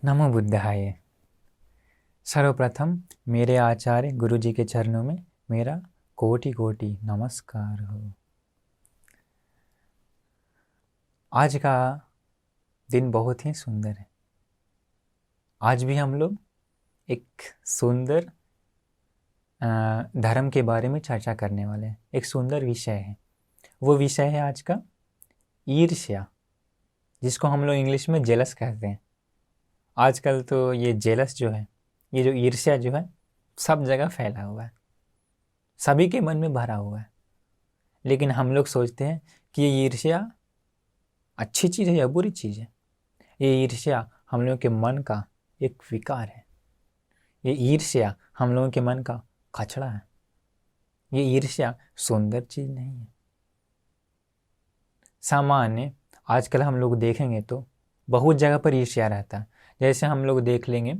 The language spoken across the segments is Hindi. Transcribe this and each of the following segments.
नमो बुद्धाय। सर्वप्रथम मेरे आचार्य गुरु जी के चरणों में मेरा कोटि कोटि नमस्कार हो। आज का दिन बहुत ही सुंदर है। आज भी हम लोग एक सुंदर धर्म के बारे में चर्चा करने वाले हैं। एक सुंदर विषय है, वो विषय है आज का ईर्ष्या, जिसको हम लोग इंग्लिश में जेलस कहते हैं। आजकल तो ये जेलस जो है, ये जो ईर्ष्या जो है, सब जगह फैला हुआ है, सभी के मन में भरा हुआ है। लेकिन हम लोग सोचते हैं कि ये ईर्ष्या अच्छी चीज़ है या बुरी चीज़ है। ये ईर्ष्या हम लोगों के मन का एक विकार है। ये ईर्ष्या हम लोगों के मन का कचड़ा है। ये ईर्ष्या सुंदर चीज़ नहीं है। सामान्य आजकल हम लोग देखेंगे तो बहुत जगह पर ईर्ष्या रहता है। जैसे हम लोग देख लेंगे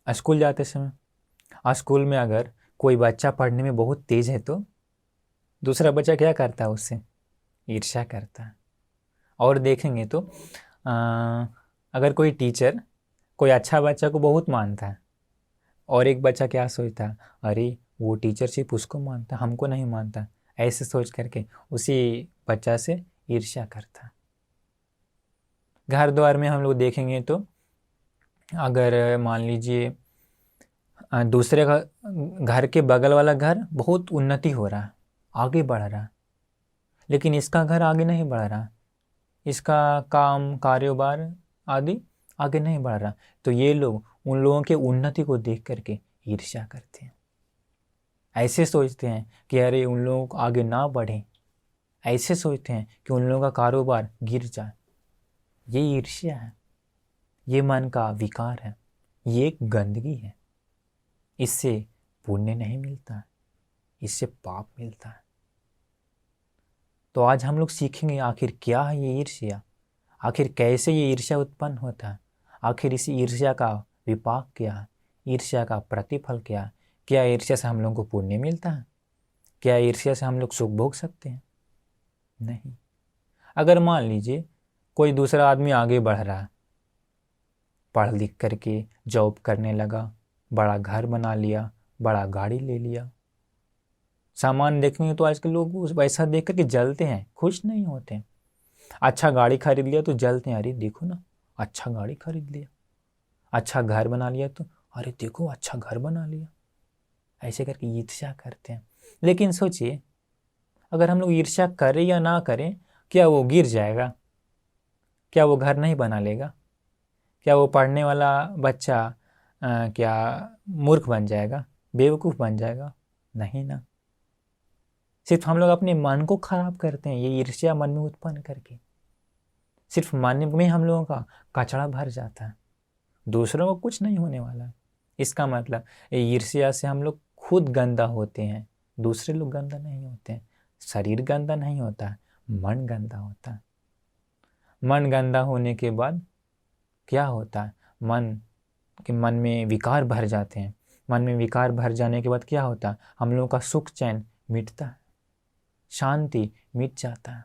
स्कूल जाते समय, स्कूल में अगर कोई बच्चा पढ़ने में बहुत तेज़ है तो दूसरा बच्चा क्या करता है, उससे ईर्ष्या करता है। और देखेंगे तो अगर कोई टीचर कोई अच्छा बच्चा को बहुत मानता है और एक बच्चा क्या सोचता है, अरे वो टीचर सिर्फ उसको मानता, हमको नहीं मानता, ऐसे सोच करके उसी बच्चा से ईर्ष्या करता है। घर द्वार में हम लोग देखेंगे तो अगर मान लीजिए दूसरे का घर के बगल वाला घर बहुत उन्नति हो रहा है, आगे बढ़ रहा है, लेकिन इसका घर आगे नहीं बढ़ रहा, इसका काम कारोबार आदि आगे नहीं बढ़ रहा, तो ये लोग उन लोगों के उन्नति को देख करके ईर्ष्या करते हैं। ऐसे सोचते हैं कि अरे उन लोगों को आगे ना बढ़े, ऐसे सोचते हैं कि उन लोगों का कारोबार गिर जाए। ये ईर्ष्या है, ये मन का विकार है, ये एक गंदगी है। इससे पुण्य नहीं मिलता है, इससे पाप मिलता है। तो आज हम लोग सीखेंगे आखिर क्या है ये ईर्ष्या, आखिर कैसे ये ईर्ष्या उत्पन्न होता है, आखिर इस ईर्ष्या का विपाक क्या है, ईर्ष्या का प्रतिफल क्या है। क्या ईर्ष्या से हम लोगों को पुण्य मिलता है? क्या ईर्ष्या से हम लोग सुख भोग सकते हैं? नहीं। अगर मान लीजिए कोई दूसरा आदमी आगे बढ़ रहा है, पढ़ लिख करके जॉब करने लगा, बड़ा घर बना लिया, बड़ा गाड़ी ले लिया, सामान देखेंगे तो आजकल लोग उस पैसा देख करके जलते हैं, खुश नहीं होते हैं। अच्छा गाड़ी खरीद लिया तो जलते हैं, अरे देखो ना अच्छा गाड़ी खरीद लिया। अच्छा घर बना लिया तो अरे देखो अच्छा घर बना लिया। ऐसे करके ईर्ष्या करते हैं। लेकिन सोचिए, अगर हम लोग ईर्ष्या करें या ना करें, क्या वो गिर जाएगा? क्या वो घर नहीं बना लेगा? क्या वो पढ़ने वाला बच्चा क्या मूर्ख बन जाएगा, बेवकूफ़ बन जाएगा? नहीं ना। सिर्फ हम लोग अपने मन को खराब करते हैं, ये ईर्ष्या मन में उत्पन्न करके। सिर्फ मन में हम लोगों का कचरा भर जाता है, दूसरों को कुछ नहीं होने वाला है। इसका मतलब ईर्ष्या से हम लोग खुद गंदा होते हैं, दूसरे लोग गंदा नहीं होते हैं। शरीर गंदा नहीं होता है, मन गंदा होता है। मन गंदा होने के बाद क्या होता है, मन में विकार भर जाते हैं। मन में विकार भर जाने के बाद क्या होता है, हम लोगों का सुख चैन मिटता है, शांति मिट जाता है।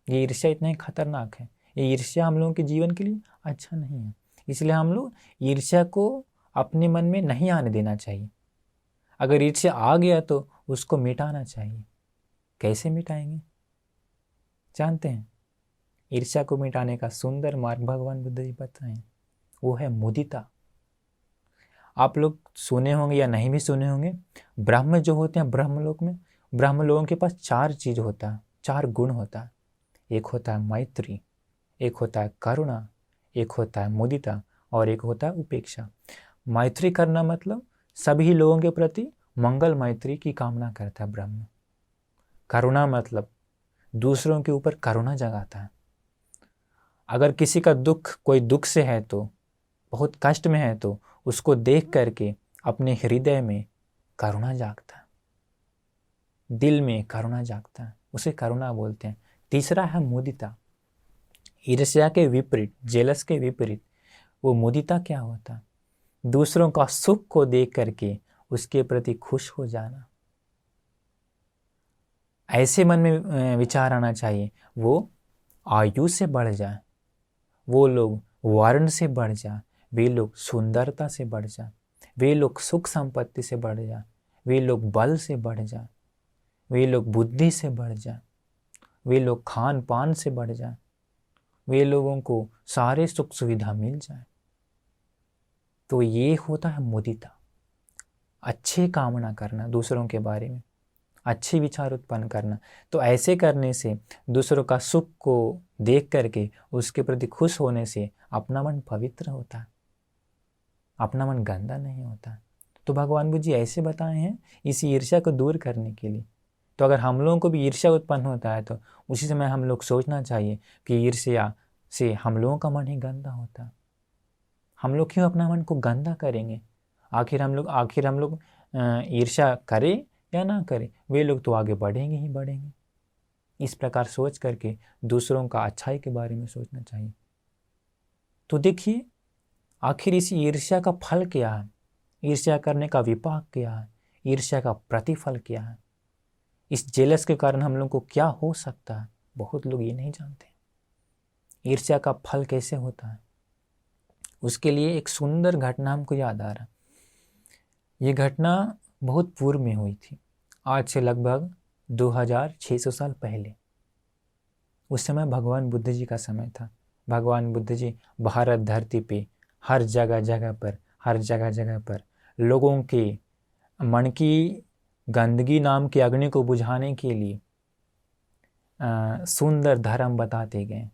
ये ईर्ष्या इतना ही खतरनाक है। ये ईर्ष्या हम लोगों के जीवन के लिए अच्छा नहीं है। इसलिए हम लोग ईर्ष्या को अपने मन में नहीं आने देना चाहिए। अगर ईर्ष्या आ गया तो उसको मिटाना चाहिए। कैसे मिटाएंगे जानते हैं? ईर्ष्या को मिटाने का सुंदर मार्ग भगवान बुद्ध जी बताएं, वो है मुदिता। आप लोग सुने होंगे या नहीं भी सुने होंगे, ब्रह्म जो होते हैं ब्रह्मलोक में, ब्रह्म लोगों के पास 4 चीज़ होता है, 4 गुण होता है। एक होता है मैत्री, एक होता है करुणा, एक होता है मुदिता और एक होता है उपेक्षा। मैत्री करना मतलब सभी लोगों के प्रति मंगल मैत्री की कामना करता है ब्रह्म। करुणा मतलब दूसरों के ऊपर करुणा जगाता है। अगर किसी का दुख, कोई दुख से है तो, बहुत कष्ट में है तो उसको देख करके अपने हृदय में करुणा जागता है, दिल में करुणा जागता है, उसे करुणा बोलते हैं। तीसरा है मुदिता। ईर्ष्या के विपरीत, जेलस के विपरीत वो मुदिता क्या होता है, दूसरों का सुख को देख करके उसके प्रति खुश हो जाना। ऐसे मन में विचार आना चाहिए, वो आयु से बढ़ जाए, वो लोग वर्ण से बढ़ जा, वे लोग सुंदरता से बढ़ जा, वे लोग सुख संपत्ति से बढ़ जा, वे लोग बल से बढ़ जा, वे लोग बुद्धि से बढ़ जा, वे लोग खान पान से बढ़ जा, वे लोगों को सारे सुख सुविधा मिल जाए। तो ये होता है मुदिता, अच्छे कामना करना, दूसरों के बारे में अच्छे विचार उत्पन्न करना। तो ऐसे करने से, दूसरों का सुख को देख करके उसके प्रति खुश होने से अपना मन पवित्र होता है, अपना मन गंदा नहीं होता। तो भगवान बुद्ध जी ऐसे बताए हैं इस ईर्ष्या को दूर करने के लिए। तो अगर हम लोगों को भी ईर्ष्या उत्पन्न होता है तो उसी समय हम लोग सोचना चाहिए कि ईर्ष्या से हम लोगों का मन ही गंदा होता है। हम लोग क्यों अपना मन को गंदा करेंगे? आखिर हम लोग ईर्ष्या करें या ना करें, वे लोग तो आगे बढ़ेंगे ही बढ़ेंगे। इस प्रकार सोच करके दूसरों का अच्छाई के बारे में सोचना चाहिए। तो देखिए आखिर इस ईर्ष्या का फल क्या है, ईर्ष्या करने का विपाक क्या है, ईर्ष्या का प्रतिफल क्या है, इस जेलस के कारण हम लोग को क्या हो सकता है, बहुत लोग ये नहीं जानते। ईर्ष्या का फल कैसे होता है, उसके लिए एक सुंदर घटना हमको याद आ रहा। ये घटना बहुत पूर्व में हुई थी, आज से लगभग 2600 साल पहले। उस समय भगवान बुद्ध जी का समय था। भगवान बुद्ध जी भारत धरती पे हर जगह जगह पर लोगों के मन की गंदगी नाम की अग्नि को बुझाने के लिए सुंदर धर्म बताते गए।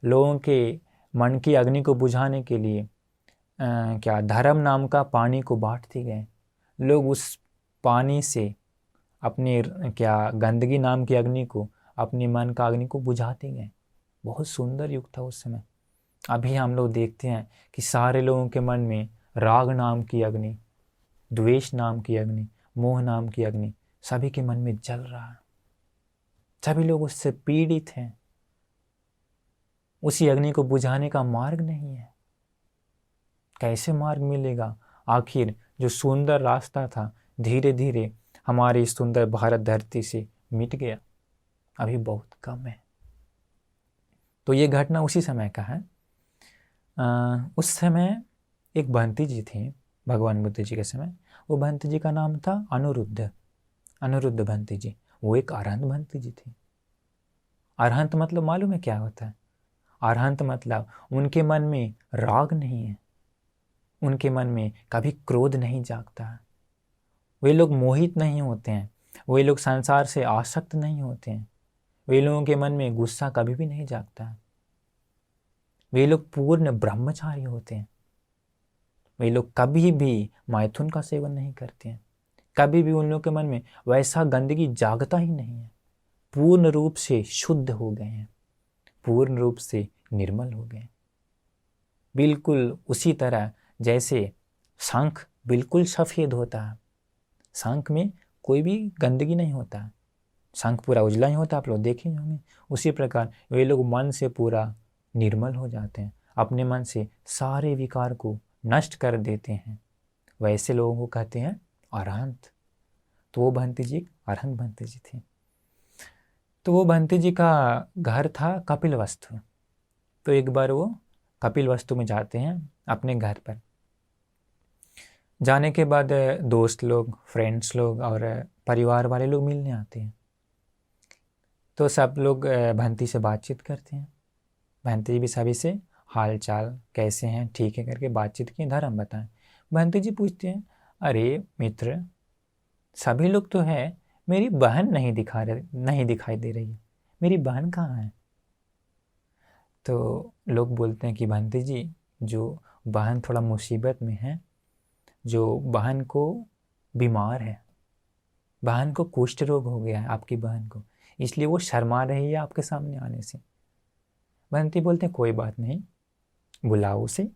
लोगों के मन की अग्नि को बुझाने के लिए क्या धर्म नाम का पानी को बांटते गए। लोग उस पानी से अपनी क्या गंदगी नाम की अग्नि को, अपने मन का अग्नि को बुझाते गए। बहुत सुंदर युग था उस समय। अभी हम लोग देखते हैं कि सारे लोगों के मन में राग नाम की अग्नि, द्वेष नाम की अग्नि, मोह नाम की अग्नि सभी के मन में जल रहा है। सभी लोग उससे पीड़ित हैं। उसी अग्नि को बुझाने का मार्ग नहीं है। कैसे मार्ग मिलेगा? आखिर जो सुंदर रास्ता था धीरे धीरे हमारी सुंदर भारत धरती से मिट गया, अभी बहुत कम है। तो ये घटना उसी समय का है। उस समय एक बंती जी थे भगवान बुद्ध जी के समय। वो बंती जी का नाम था अनिरुद्ध बंती जी। वो एक अरहंत बंती जी थे। अरहंत मतलब मालूम है क्या होता है? अरहंत मतलब उनके मन में राग नहीं है, उनके मन में कभी क्रोध नहीं जागता है, वे लोग मोहित नहीं होते हैं, वे लोग संसार से आसक्त नहीं होते हैं, वे लोगों के मन में गुस्सा कभी भी नहीं जागता है, वे लोग पूर्ण ब्रह्मचारी होते हैं, वे लोग कभी भी मैथुन का सेवन नहीं करते हैं, कभी भी उन लोगों के मन में वैसा गंदगी जागता ही नहीं है। पूर्ण रूप से शुद्ध हो गए हैं, पूर्ण रूप से निर्मल हो गए। बिल्कुल उसी तरह जैसे शंख बिल्कुल सफ़ेद होता है, शंख में कोई भी गंदगी नहीं होता है, शंख पूरा उजला ही होता है, आप लोग देखे होंगे। उसी प्रकार वे लोग मन से पूरा निर्मल हो जाते हैं, अपने मन से सारे विकार को नष्ट कर देते हैं। वैसे लोगों को कहते हैं अरहंत। तो वो बंती जी अरहंत बंती जी थी। तो वो बंती जी का घर था कपिलवस्तु। तो एक बार वो कपिलवस्तु में जाते हैं अपने घर पर। जाने के बाद दोस्त लोग, फ्रेंड्स लोग और परिवार वाले लोग मिलने आते हैं। तो सब लोग बंती से बातचीत करते हैं। बंती जी भी सभी से हाल चाल कैसे हैं, ठीक है करके बातचीत की, धर्म बताएं। बंती जी पूछते हैं, अरे मित्र, सभी लोग तो है, मेरी बहन नहीं दिखाई दे रही है, मेरी बहन कहाँ है? तो लोग बोलते हैं कि बंती जी, जो बहन थोड़ा मुसीबत में है, जो बहन को बीमार है, बहन को कुष्ठ रोग हो गया है आपकी बहन को, इसलिए वो शर्मा रही है आपके सामने आने से। बंती बोलते हैं कोई बात नहीं, बुलाओ उसे।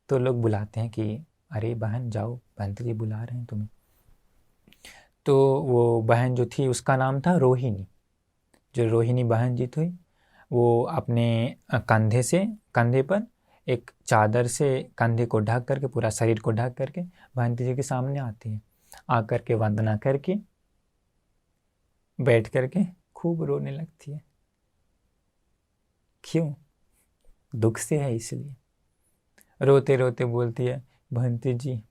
तो लोग बुलाते हैं कि अरे बहन जाओ, बंती जी बुला रहे हैं तुम्हें। तो वो बहन जो थी उसका नाम था रोहिणी। जो रोहिणी बहन जी थी वो अपने कंधे पर एक चादर से कंधे को ढक करके, पूरा शरीर को ढक करके बंती जी के सामने आती है। आकर के वंदना करके बैठ करके खूब रोने लगती है। क्यों? दुख से है इसलिए। रोते रोते बोलती है, बहंती जी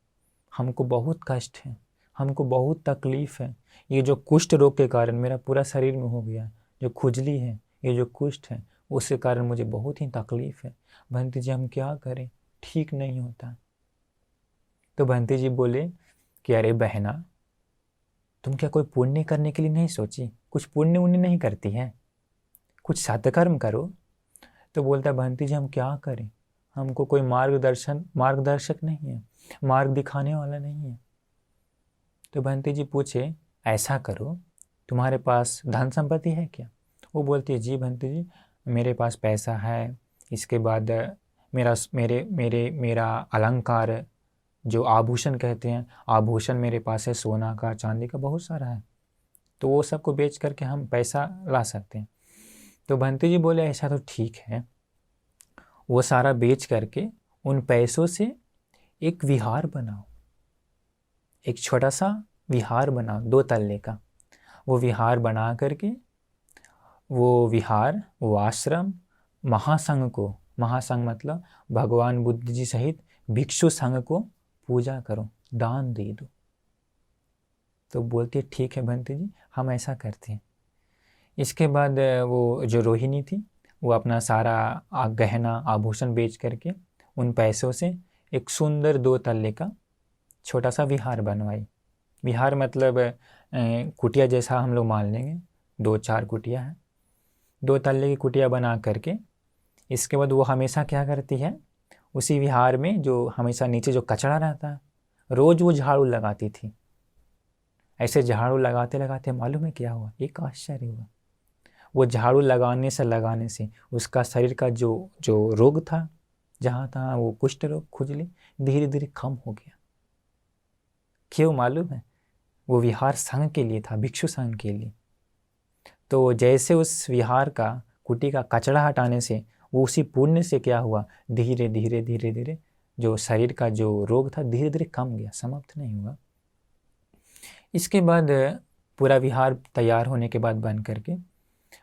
हमको बहुत कष्ट है, हमको बहुत तकलीफ़ है, ये जो कुष्ठ रोग के कारण मेरा पूरा शरीर में हो गया, जो खुजली है, ये जो कुष्ठ है, उसके कारण मुझे बहुत ही तकलीफ़ है। बहंती जी हम क्या करें, ठीक नहीं होता। तो बहंती जी बोले कि अरे बहना, तुम क्या कोई पुण्य करने के लिए नहीं सोची, कुछ पुण्य उन्य नहीं करती है, कुछ सत्कर्म करो। तो बोलता है, बहंती जी हम क्या करें, हमको कोई मार्गदर्शक नहीं है, मार्ग दिखाने वाला नहीं है। तो बहंती जी पूछे, ऐसा करो तुम्हारे पास धन संपत्ति है क्या? वो बोलती है, जी बहंती जी मेरे पास पैसा है, इसके बाद मेरा अलंकार जो आभूषण कहते हैं, आभूषण मेरे पास है, सोना का चांदी का बहुत सारा है, तो वो सबको बेच करके हम पैसा ला सकते हैं। तो बहंती जी बोले ऐसा तो ठीक है, वो सारा बेच करके उन पैसों से एक विहार बनाओ, एक छोटा सा विहार बनाओ 2 तल्ले का। वो विहार बना करके वो आश्रम महासंघ मतलब भगवान बुद्ध जी सहित भिक्षु संघ को पूजा करो, दान दे दो। तो बोलती है ठीक है बहंती जी हम ऐसा करते हैं। इसके बाद वो जो रोहिणी थी वो अपना सारा गहना आभूषण बेच करके उन पैसों से एक सुंदर 2 तल्ले का छोटा सा विहार बनवाई। विहार मतलब कुटिया जैसा हम लोग मान लेंगे, 2-4 कुटिया है, 2 तल्ले की कुटिया बना करके इसके बाद वो हमेशा क्या करती है, उसी विहार में जो हमेशा नीचे जो कचरा रहता है रोज़ वो झाड़ू लगाती थी। ऐसे झाड़ू लगाते लगाते मालूम है क्या हुआ, एक आश्चर्य हुआ। वो झाड़ू लगाने से उसका शरीर का जो रोग था, जहाँ था वो कुष्ठ रोग खुजली, धीरे धीरे कम हो गया। क्यों मालूम है? वो विहार संघ के लिए था, भिक्षु संघ के लिए। तो जैसे उस विहार का कुटी का कचरा हटाने से वो उसी पुण्य से क्या हुआ, धीरे धीरे जो शरीर का जो रोग था धीरे धीरे कम गया, समाप्त नहीं हुआ। इसके बाद पूरा विहार तैयार होने के बाद बन करके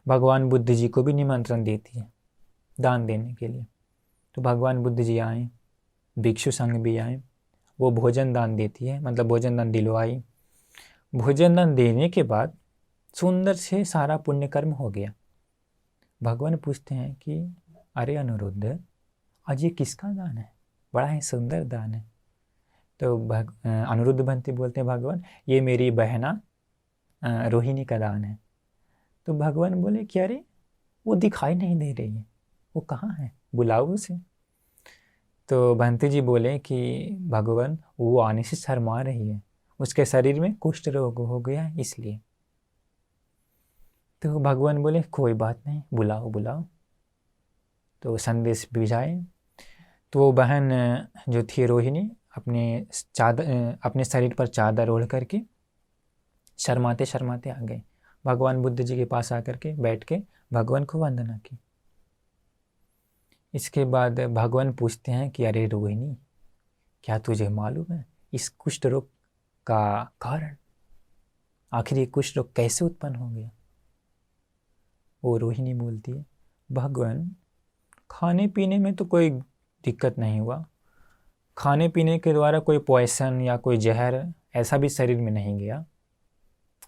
भगवान बुद्ध जी को भी निमंत्रण देती है दान देने के लिए। तो भगवान बुद्ध जी आए, भिक्षु संघ भी आए, वो भोजन दान देती है, मतलब भोजन दान दिलवाई। भोजन दान देने के बाद सुंदर से सारा पुण्य कर्म हो गया। भगवान पूछते हैं कि अरे अनिरुद्ध, आज ये किसका दान है, बड़ा ही सुंदर दान है। तो अनिरुद्ध बंती बोलते हैं, भगवान ये मेरी बहना रोहिणी का दान है। तो भगवान बोले कि अरे वो दिखाई नहीं दे रही है, वो कहाँ है, बुलाओ उसे। तो बंती जी बोले कि भगवान वो आने से शर्मा रही है, उसके शरीर में कुष्ठ रोग हो गया है इसलिए। तो भगवान बोले कोई बात नहीं, बुलाओ बुलाओ। तो संदेश भिजाए। तो वो बहन जो थी रोहिणी अपने शरीर पर चादर ओढ़ करके शर्माते शर्माते आ गए। भगवान बुद्ध जी के पास आकर के बैठ के भगवान को वंदना की। इसके बाद भगवान पूछते हैं कि अरे रोहिणी, क्या तुझे मालूम है इस कुष्ठ रोग का कारण, आखिर ये कुष्ठ रोग कैसे उत्पन्न हो गया? वो रोहिणी बोलती है, भगवान खाने पीने में तो कोई दिक्कत नहीं हुआ, खाने पीने के द्वारा कोई पॉइसन या कोई जहर ऐसा भी शरीर में नहीं गया,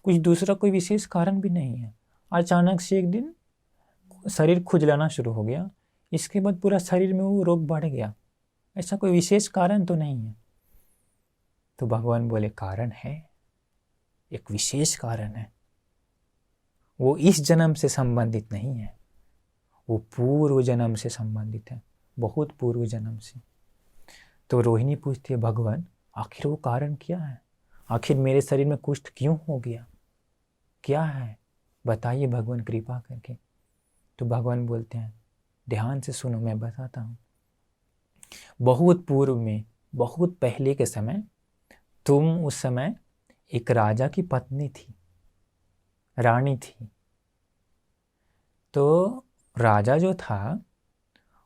कुछ दूसरा कोई विशेष कारण भी नहीं है। अचानक से एक दिन शरीर खुजलाना शुरू हो गया, इसके बाद पूरा शरीर में वो रोग बढ़ गया, ऐसा कोई विशेष कारण तो नहीं है। तो भगवान बोले कारण है, एक विशेष कारण है, वो इस जन्म से संबंधित नहीं है, वो पूर्व जन्म से संबंधित है, बहुत पूर्व जन्म से। तो रोहिणी पूछती है, भगवान आखिर वो कारण क्या है, आखिर मेरे शरीर में कुष्ठ क्यों हो गया, क्या है बताइए भगवान कृपा करके। तो भगवान बोलते हैं, ध्यान से सुनो मैं बताता हूँ। बहुत पूर्व में, बहुत पहले के समय, तुम उस समय एक राजा की पत्नी थी, रानी थी। तो राजा जो था,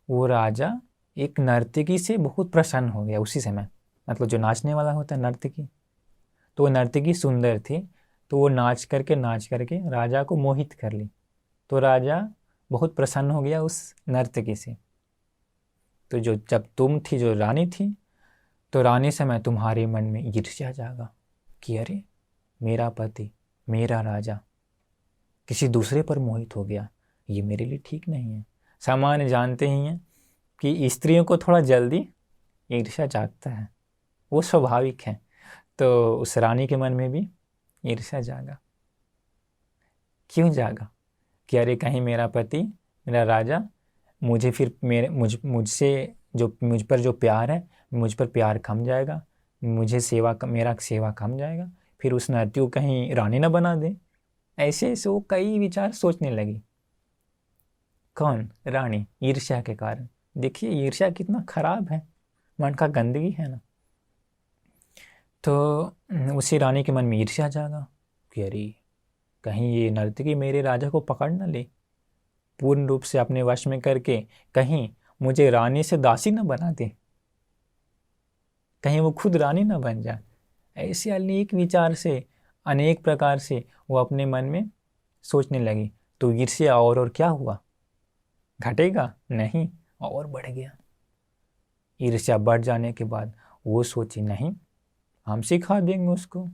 वो राजा एक नर्तकी से बहुत प्रसन्न हो गया उसी समय, मतलब जो नाचने वाला होता है नर्तकी, तो वो नर्तकी सुंदर थी, तो वो नाच करके राजा को मोहित कर ली। तो राजा बहुत प्रसन्न हो गया उस नर्तकी से। तो जब तुम थी, जो रानी थी, तो रानी समय तुम्हारे मन में ईर्ष्या जागा कि अरे मेरा पति, मेरा राजा किसी दूसरे पर मोहित हो गया, ये मेरे लिए ठीक नहीं है। सामान्य जानते ही हैं कि स्त्रियों को थोड़ा जल्दी ईर्ष्या जागता है, वो स्वाभाविक है। तो उस रानी के मन में भी ईर्ष्या जागा। क्यों जागा? कि अरे कहीं मेरा पति, मेरा राजा मुझे फिर मुझसे जो मुझ पर जो प्यार है, मुझ पर प्यार कम जाएगा, मेरा सेवा कम जाएगा, फिर उस नर्तकी को कहीं रानी ना बना दे। ऐसे ऐसे वो कई विचार सोचने लगी। कौन? रानी, ईर्ष्या के कारण। देखिए ईर्ष्या कितना खराब है, मन का गंदगी है ना। तो उसी रानी के मन में ईर्ष्या जागा कि अरे कहीं ये नर्तकी मेरे राजा को पकड़ न ले, पूर्ण रूप से अपने वश में करके कहीं मुझे रानी से दासी न बना दे, कहीं वो खुद रानी न बन जाए। ऐसे अनेक विचार से, अनेक प्रकार से वो अपने मन में सोचने लगी। तो ईर्ष्या और क्या हुआ? घटेगा नहीं, और बढ़ गया। ईर्ष्या बढ़ जाने के बाद वो सोची नहीं, हम सिखा देंगे उसको,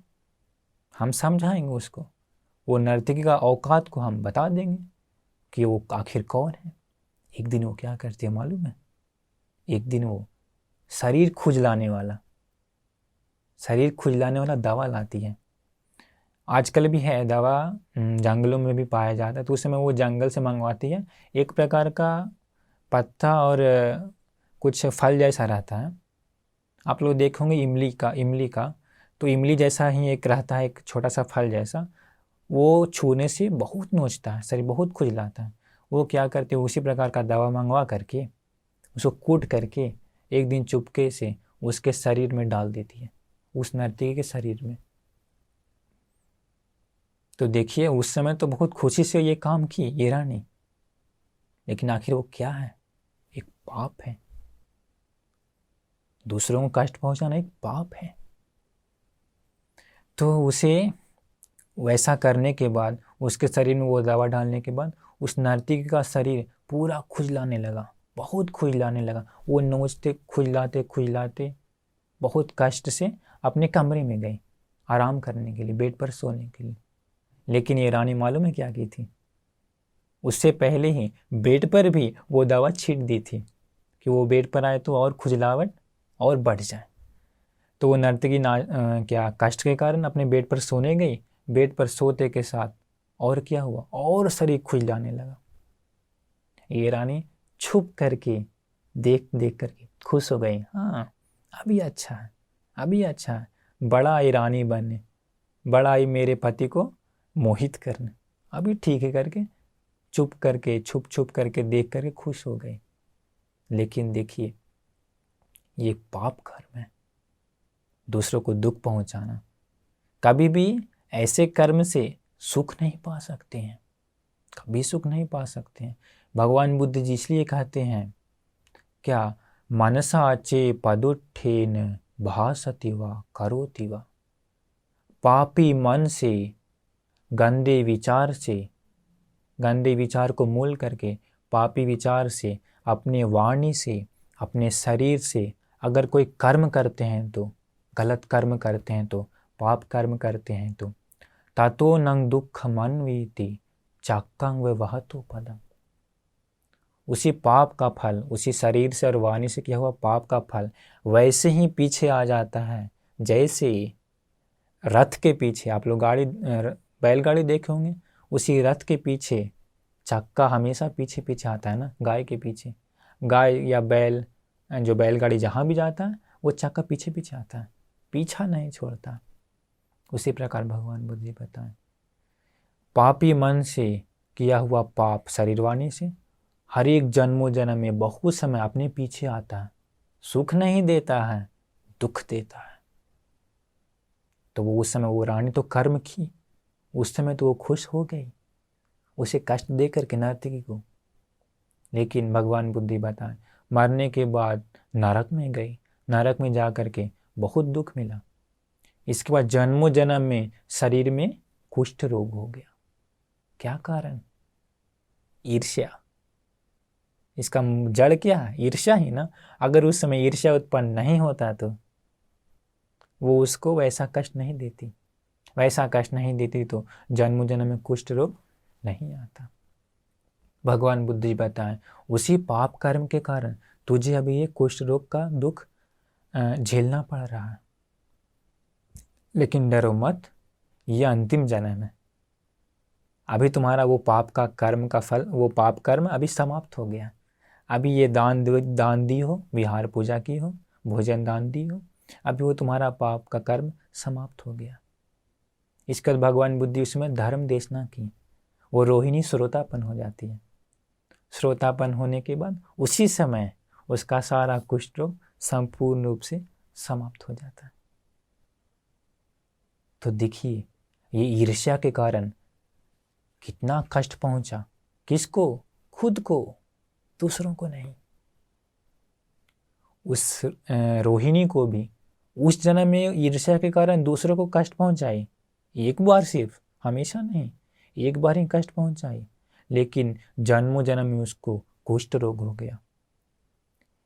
हम समझाएंगे उसको, वो नर्तकी का औकात को हम बता देंगे कि वो आखिर कौन है। एक दिन वो क्या करती है मालूम है? एक दिन वो शरीर खुजलाने वाला दवा लाती है। आजकल भी है दवा, जंगलों में भी पाया जाता है। तो उस समय वो जंगल से मंगवाती है, एक प्रकार का पत्ता और कुछ फल जैसा रहता है। आप लोग देखोगे इमली का, तो इमली जैसा ही एक रहता है, एक छोटा सा फल जैसा। वो छूने से बहुत नोचता है, शरीर बहुत खुजलाता है। वो क्या करते हैं, उसी प्रकार का दवा मंगवा करके उसको कूट करके एक दिन चुपके से उसके शरीर में डाल देती है, उस नर्तकी के शरीर में। तो देखिए उस समय तो बहुत खुशी से ये काम की ये रानी, लेकिन आखिर वो क्या है? एक पाप है। दूसरों को कष्ट पहुंचाना एक पाप है। तो उसे वैसा करने के बाद, उसके शरीर में वो दवा डालने के बाद, उस नर्तकी का शरीर पूरा खुजलाने लगा, बहुत खुजलाने लगा। वो नोचते खुजलाते बहुत कष्ट से अपने कमरे में गई आराम करने के लिए, बेड पर सोने के लिए। लेकिन ये रानी मालूम है क्या की थी? उससे पहले ही बेड पर भी वो दवा छीट दी थी कि वो बेड पर आए तो और खुजलावट और बढ़ जाए। तो वो नर्तकी क्या कष्ट के कारण अपने बेड पर सोने गई। बेड पर सोते के साथ और क्या हुआ, और शरीर खुजलाने लगा। ये रानी छुप करके देख करके खुश हो गई। हाँ अभी अच्छा है, अभी अच्छा है, बड़ा आई रानी बनने, बड़ा आई मेरे पति को मोहित करने, अभी ठीक है करके छुप करके देख करके खुश हो गई। लेकिन देखिए ये पाप कर्म है, दूसरों को दुख पहुंचाना। कभी भी ऐसे कर्म से सुख नहीं पा सकते हैं, कभी सुख नहीं पा सकते हैं। भगवान बुद्ध जी इसलिए कहते हैं क्या, मनसा चे पदुत्थेन भासति वा करोति वा। पापी मन से, गंदे विचार को मूल करके, पापी विचार से, अपने वाणी से, अपने शरीर से अगर कोई कर्म करते हैं तो, गलत कर्म करते हैं तो, पाप कर्म करते हैं तो, ततो नंग दुख मनवीति चाक्कं व वहतो पदम। उसी पाप का फल, उसी शरीर से और वाणी से किया हुआ पाप का फल वैसे ही पीछे आ जाता है जैसे रथ के पीछे, आप लोग बैलगाड़ी देखे होंगे, उसी रथ के पीछे चक्का हमेशा पीछे पीछे आता है ना, गाय के पीछे। गाय या बैल, जो बैलगाड़ी जहाँ भी जाता है वो चक्का पीछे पीछे आता है, पीछा नहीं छोड़ता। उसी प्रकार भगवान बुद्ध जी बताएं, पापी मन से किया हुआ पाप शरीर वाणी से हर एक जन्मों जन्म में बहुत समय अपने पीछे आता है, सुख नहीं देता है, दुख देता है। तो वो उस समय वो रानी तो कर्म की, उस समय तो वो खुश हो गई उसे कष्ट दे करके नर्तकी को। लेकिन भगवान बुद्धि बताएं, मरने के बाद नरक में गई, नरक में जा करके बहुत दुख मिला। इसके बाद जन्मों जन्म में शरीर में कुष्ठ रोग हो गया। क्या कारण? ईर्ष्या। इसका जड़ क्या है? ईर्ष्या ही ना। अगर उस समय ईर्ष्या उत्पन्न नहीं होता तो वो उसको वैसा कष्ट नहीं देती, वैसा कष्ट नहीं देती तो जन्म जन्म में कुष्ठ रोग नहीं आता। भगवान बुद्ध जी बताएं, उसी पाप कर्म के कारण तुझे अभी ये कुष्ठ रोग का दुख झेलना पड़ रहा है, लेकिन डरो मत, ये अंतिम जन्म है। अभी तुम्हारा वो पाप का कर्म का फल, वो पाप कर्म अभी समाप्त हो गया। अभी ये दान दी हो, विहार पूजा की हो, भोजन दान दी हो, अभी वो तुम्हारा पाप का कर्म समाप्त हो गया। इसका भगवान बुद्धि उसमें धर्म देशना की, वो रोहिणी श्रोतापन हो जाती है। श्रोतापन होने के बाद उसी समय उसका सारा कुष्ठ रोग संपूर्ण रूप से समाप्त हो जाता है। तो देखिए ये ईर्ष्या के कारण कितना कष्ट पहुंचा, किसको? खुद को, दूसरों को नहीं। उस रोहिणी को भी उस जन्म में ईर्ष्या के कारण दूसरों को कष्ट पहुंचाई, एक बार सिर्फ, हमेशा नहीं, एक बार ही कष्ट पहुंचाई, लेकिन जन्मों जन्म में उसको कुष्ठ रोग हो गया।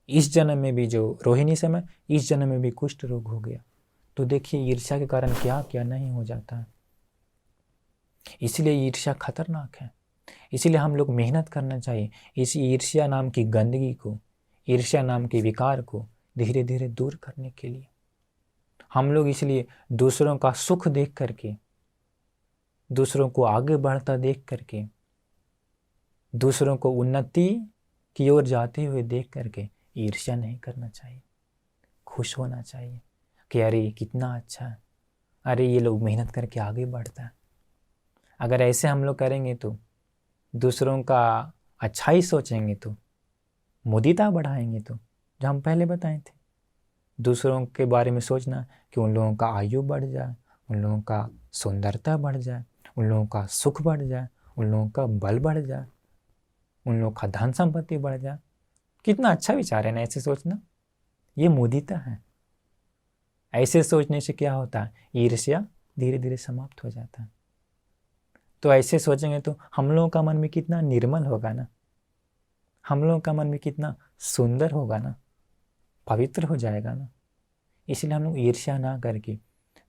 इस जन्म में भी जो रोहिणी समय, इस जन्म में भी कुष्ठ रोग हो गया। तो देखिए ईर्ष्या के कारण क्या क्या नहीं हो जाता है। इसलिए ईर्ष्या खतरनाक है। इसलिए हम लोग मेहनत करना चाहिए इस ईर्ष्या नाम की गंदगी को, ईर्ष्या नाम के विकार को धीरे धीरे दूर करने के लिए। हम लोग इसलिए दूसरों का सुख देख करके, दूसरों को आगे बढ़ता देख करके, दूसरों को उन्नति की ओर जाते हुए देख करके ईर्ष्या नहीं करना चाहिए। खुश होना चाहिए कि अरे कितना अच्छा है, अरे ये लोग मेहनत करके आगे बढ़ता है। अगर ऐसे हम लोग करेंगे तो, दूसरों का अच्छा ही सोचेंगे तो, मुदिता बढ़ाएंगे तो, जो हम पहले बताए थे, दूसरों के बारे में सोचना कि उन लोगों का आयु बढ़ जाए, उन लोगों का सुंदरता बढ़ जाए, उन लोगों का सुख बढ़ जाए, उन लोगों का बल बढ़ जाए, उन लोगों का धन संपत्ति बढ़ जाए। कितना अच्छा विचार है ना ऐसे सोचना। ये मुदिता है। ऐसे सोचने से क्या होता है? ईर्ष्या धीरे धीरे समाप्त हो जाता है। तो ऐसे सोचेंगे तो हम लोगों का मन में कितना निर्मल होगा ना, हम लोगों का मन में कितना सुंदर होगा ना, पवित्र हो जाएगा ना। इसलिए हम लोग ईर्ष्या ना करके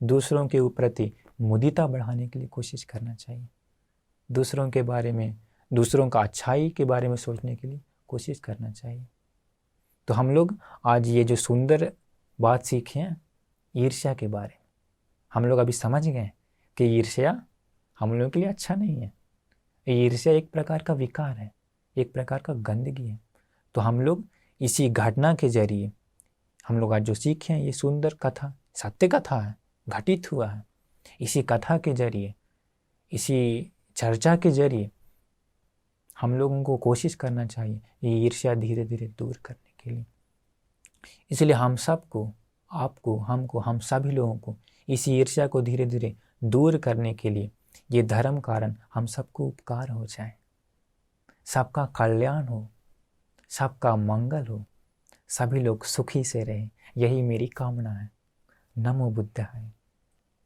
दूसरों के प्रति मुदिता बढ़ाने के लिए कोशिश करना चाहिए। दूसरों के बारे में, दूसरों का अच्छाई के बारे में सोचने के लिए कोशिश करना चाहिए। तो हम लोग आज ये जो सुंदर बात सीखे हैं ईर्ष्या के बारे में, हम लोग अभी समझ गए कि ईर्ष्या हम लोगों के लिए अच्छा नहीं है। ईर्ष्या एक प्रकार का विकार है, एक प्रकार का गंदगी है। तो हम लोग इसी घटना के जरिए हम लोग आज जो सीखे हैं, ये सुंदर कथा, सत्य कथा है, घटित हुआ है, इसी कथा के जरिए, इसी चर्चा के जरिए हम लोगों को कोशिश करना चाहिए ये ईर्ष्या धीरे धीरे दूर करने के लिए। इसलिए हम सबको, आपको, हमको, हम सभी लोगों को इस ईर्ष्या को धीरे धीरे दूर करने के लिए ये धर्म कारण हम सबको उपकार हो जाए, सबका कल्याण हो, सबका मंगल हो, सभी लोग सुखी से रहें, यही मेरी कामना है। नमो बुद्धाय।